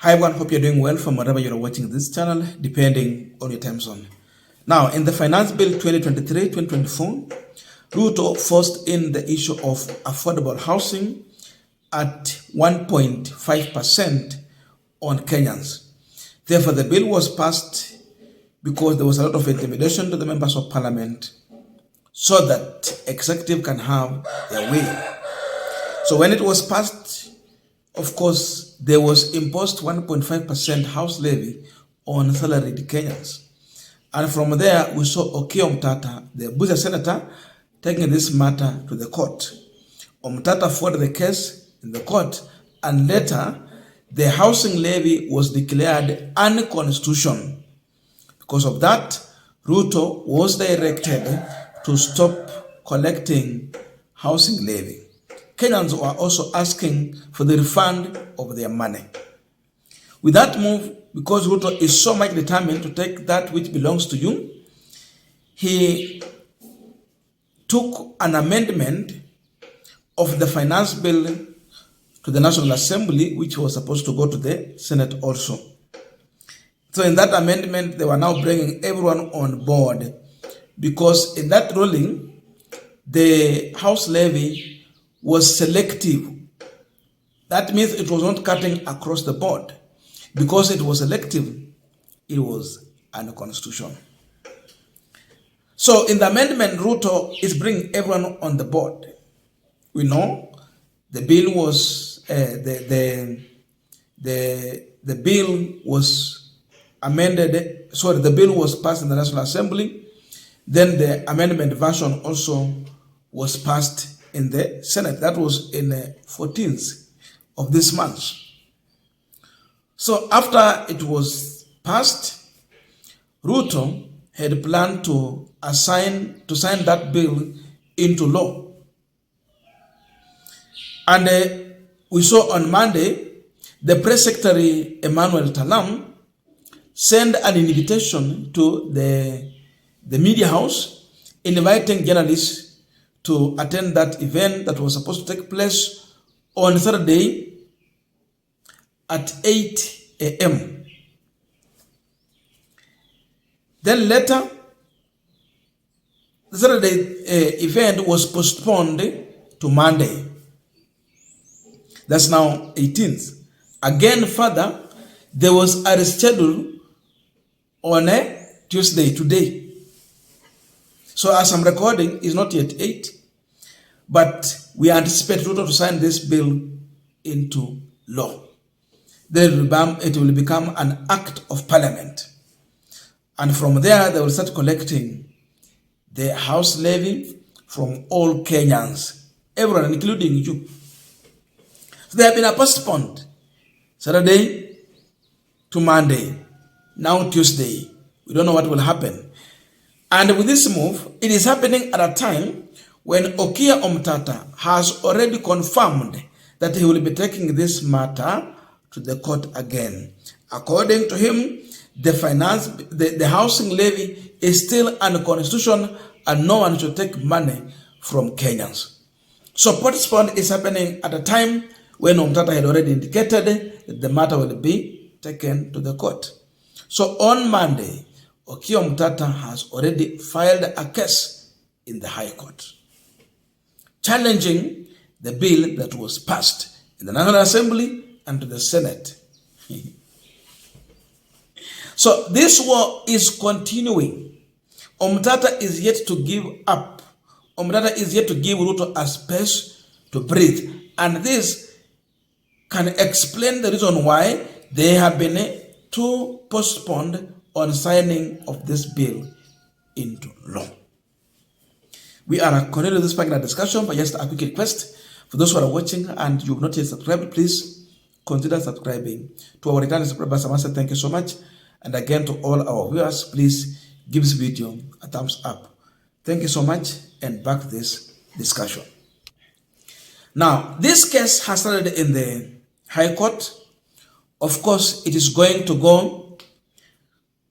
Hi everyone, hope you're doing well from wherever you're watching this channel, depending on your time zone. Now, in the Finance Bill 2023-2024, Ruto forced in the issue of affordable housing at 1.5% on Kenyans. Therefore, the bill was passed because there was a lot of intimidation to the members of parliament so that executive can have their way. So when it was passed, of course, there was imposed 1.5% house levy on salaried Kenyans. And from there, we saw Okiya Omtatah, the Busia senator, taking this matter to the court. Omtatah fought the case in the court, and later, the housing levy was declared unconstitutional. Because of that, Ruto was directed to stop collecting housing levy. Kenyans were also asking for the refund of their money. With that move, because Ruto is so much determined to take that which belongs to you, he took an amendment of the finance bill to the National Assembly, which was supposed to go to the Senate also. So in that amendment, they were now bringing everyone on board, because in that ruling, the house levy was selective. That means it was not cutting across the board. Because it was selective, it was unconstitutional. So in the amendment, Ruto is bringing everyone on the board. We know the bill was the bill was amended. Sorry, the bill was passed in the National Assembly. Then the amendment version also was passed in the Senate. That was in the 14th of this month. So after it was passed, Ruto had planned to sign that bill into law. And we saw on Monday, the Press Secretary Emmanuel Talam sent an invitation to the media house, inviting journalists to attend that event that was supposed to take place on Saturday at 8 a.m. Then later, the Saturday event was postponed to Monday. That's now 18th. Again, further, there was a reschedule on a Tuesday, today. So as I'm recording, it's not yet 8, but we anticipate Ruto to sign this bill into law. Then it will become an act of parliament. And from there, they will start collecting the house levy from all Kenyans, everyone, including you. So they have been postponed Saturday to Monday, now Tuesday. We don't know what will happen. And with this move, it is happening at a time when Okiya Omtatah has already confirmed that he will be taking this matter to the court again. According to him, the housing levy is still unconstitutional and no one should take money from Kenyans. So Postpone is happening at a time when Omtatah had already indicated that the matter will be taken to the court. So on Monday, Okiya Omtatah has already filed a case in the High Court, challenging the bill that was passed in the National Assembly and to the Senate. So this war is continuing. Omtatah is yet to give up. Omtatah is yet to give Ruto a space to breathe. And this can explain the reason why they have been too postponed on signing of this bill into law. We are continuing this particular discussion, but just a quick request for those who are watching and you've not yet subscribed, please consider subscribing. To our returning subscribers, I must say thank you so much. And again, to all our viewers, please give this video a thumbs up. Thank you so much, and back to this discussion. Now, this case has started in the High Court. Of course, it is going to go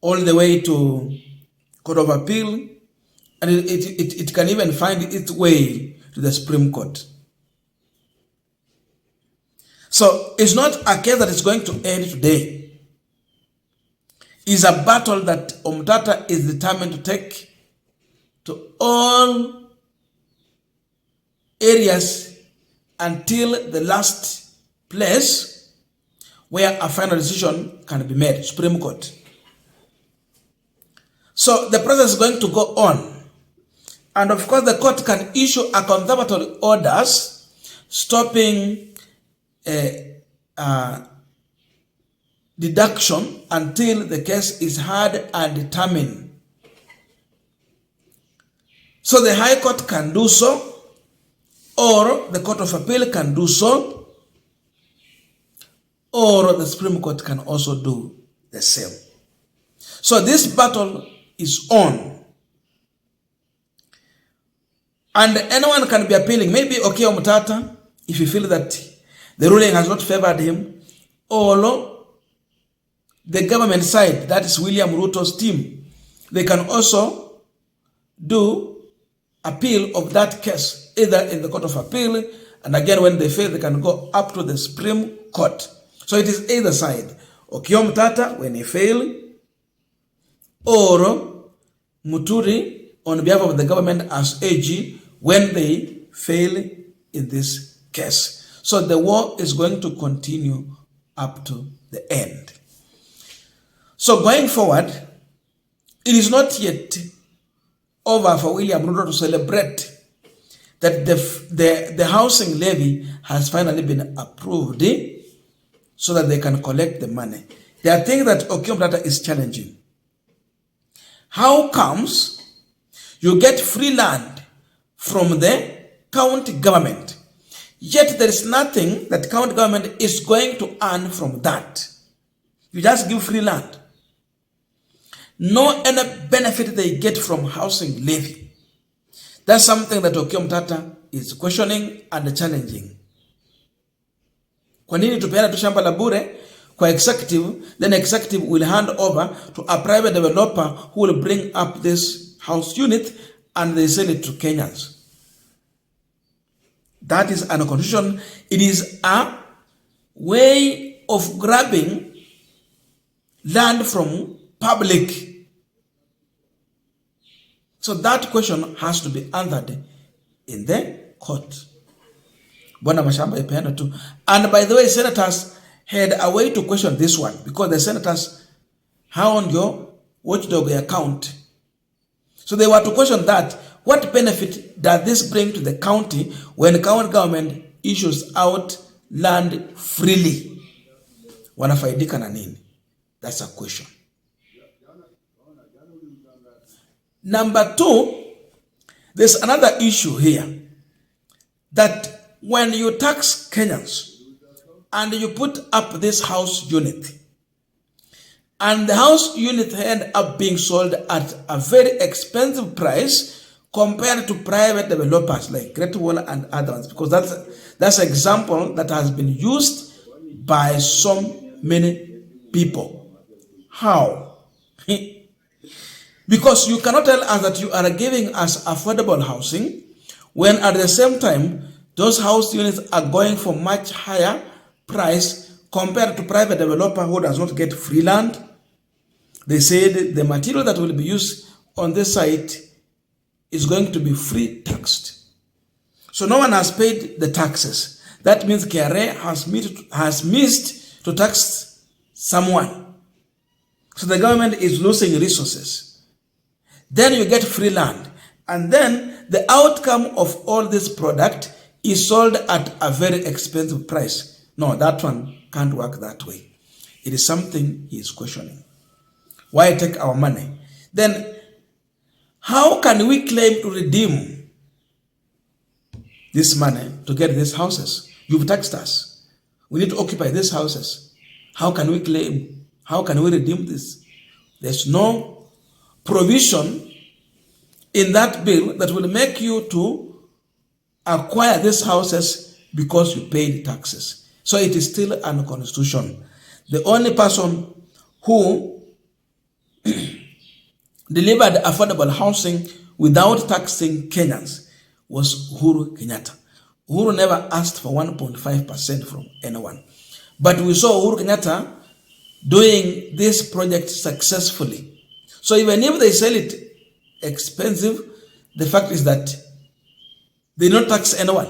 all the way to Court of Appeal, and it can even find its way to the Supreme Court. So it's not a case that is going to end today. It's a battle that Omtata is determined to take to all areas until the last place where a final decision can be made, Supreme Court. So the process is going to go on. And of course, the court can issue a conservatory orders stopping deduction until the case is heard and determined. So the High Court can do so, or the Court of Appeal can do so, or the Supreme Court can also do the same. So this battle is on. And anyone can be appealing. Maybe Okiya Omtata, if you feel that the ruling has not favored him, or the government side, that is William Ruto's team, they can also do appeal of that case, either in the Court of Appeal, and again, when they fail, they can go up to the Supreme Court. So it is either side. Okiya Omtata, when he fail, or Muturi, on behalf of the government as AG, when they fail in this case. So the war is going to continue up to the end. So going forward, it is not yet over for William Ruto to celebrate that the housing levy has finally been approved so that they can collect the money. There are things that Okiya Omtata is challenging. How comes you get free land from the county government, yet there is nothing that county government is going to earn from that? You just give free land. No any benefit they get from housing levy. That's something that Okiya Omtata is questioning and challenging. Kwa nini tupeana tu shamba la bure kwa executive, then executive will hand over to a private developer who will bring up this house unit and they sell it to Kenyans? That is an constitution. It is a way of grabbing land from public. So that question has to be answered in the court. And by the way, senators had a way to question this one, because the senators have on your watchdog account. So they were to question that, what benefit does this bring to the county when county government issues out land freely? Wanafaidika na nini? That's a question. Number two, there's another issue here, that when you tax Kenyans and you put up this house unit, and the house unit end up being sold at a very expensive price compared to private developers like Great Wall and others, because that's an example that has been used by so many people. How? Because you cannot tell us that you are giving us affordable housing when at the same time those house units are going for much higher price compared to private developer who does not get free land. They said the material that will be used on this site is going to be free taxed. So no one has paid the taxes. That means KRA has missed to tax someone. So the government is losing resources. Then you get free land. And then the outcome of all this product is sold at a very expensive price. No, that one can't work that way. It is something he is questioning. Why take our money? Then how can we claim to redeem this money to get these houses? You've taxed us. We need to occupy these houses. How can we claim? How can we redeem this? There's no provision in that bill that will make you to acquire these houses because you paid taxes. So it is still unconstitutional. The only person who delivered affordable housing without taxing Kenyans was Uhuru Kenyatta. Uhuru never asked for 1.5% from anyone. But we saw Uhuru Kenyatta doing this project successfully. So even if they sell it expensive, the fact is that they don't tax anyone.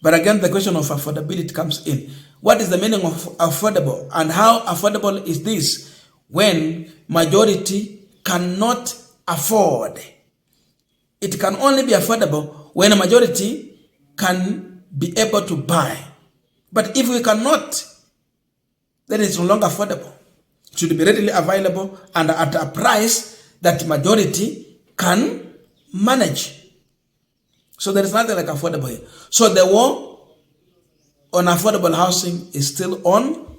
But again, the question of affordability comes in. What is the meaning of affordable? And how affordable is this when majority cannot afford? It can only be affordable when a majority can be able to buy. But if we cannot, then it's no longer affordable. It should be readily available and at a price that majority can manage. So there is nothing like affordable here. So the war on affordable housing is still on.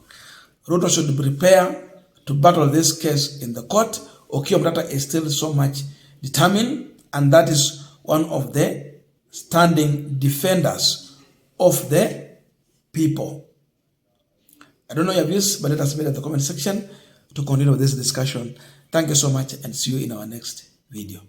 Ruto should prepare to battle this case in the court. Okiya Mtata is still so much determined, and that is one of the standing defenders of the people. I don't know your views, but let us know in the comment section to continue with this discussion. Thank you so much and see you in our next video.